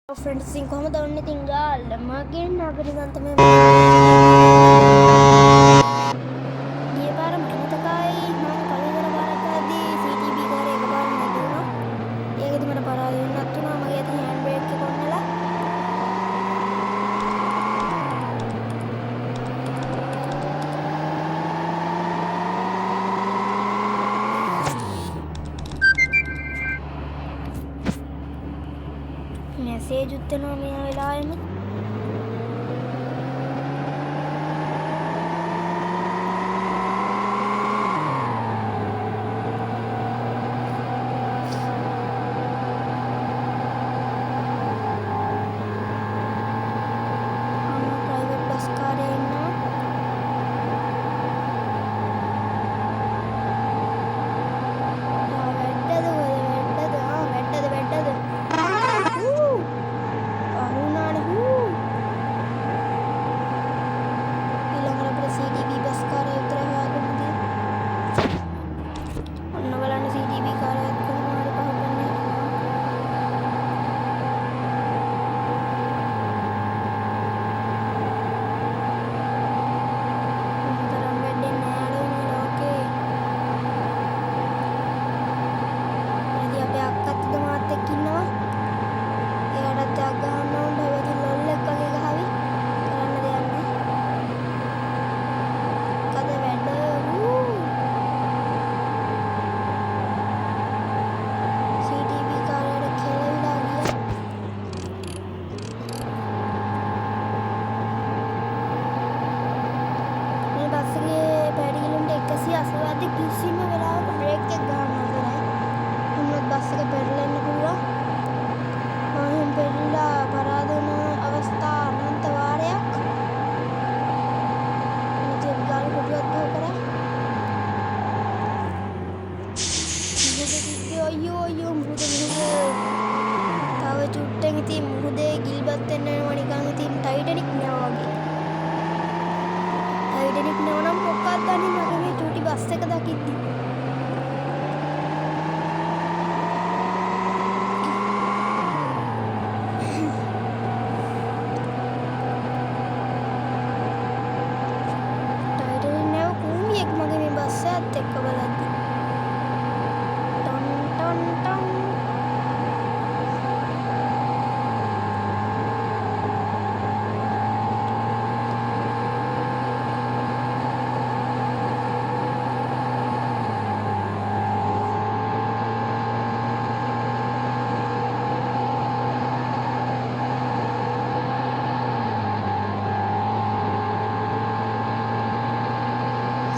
Friends කොහොමද ඔන්න ඉතින් ගාල්ල මගේ නගරිගන්ත මේ ගිය පාර මට මතකයි මම කලින් වර පාරකදී CTB කාරේ එකපාරක් නැති වුණා. ඒකෙදි මට පරාද වෙන්නත් වුණා. මගේ අතින් හෑන්ඩ් බ්‍රේක් එක කොන්නලා मैसेज උත්තනවා මේ වෙලාවෙම ප්‍රයිවට් බස් කාර්යය ඉන්නවා. කිසිම වෙලාවක බ්‍රේක් එක ගන්න ඕනේ නැහැ. මොනවත් බස් එක පෙරලෙන්න පුළුවන්. මම පෙරලා පරාද වෙන අවස්ථා අනන්ත වාරයක්. ඉතින් ගාල් කොටුවක් බහ කරා. අයියෝ මුහුද. තව චුට්ටක් ඉතින් මුහුදේ ගිල්බත් වෙන්න වෙනවා නිකන් ඉතින් ටයිටැනික් නෑ වගේ. ටයිටැනික් නෑ නම් මොකක්ද අනේ මගේ මේ චූටි බස් එක දකිද්දි ටයිටැනික් නෑ කූඹියෙක් මගේ මේ බස් එකත් එක්ක බලද්දි ටන් ටන්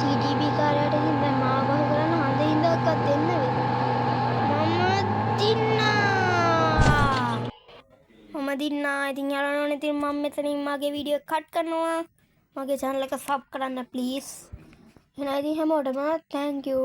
CDB කාර්යයට ගිහින් දැන් මාව බහු කරන්න හන්ද හින්දාක්වත් දෙන්න වෙයි. මම දින්නා. ඉතින් යාළුවෝ නේ ඉතින් මම මෙතනින් මගේ වීඩියෝ කට් කරනවා. මගේ channel එක sub කරන්න please. එහෙනම් ඉතින් හැමෝටම thank you.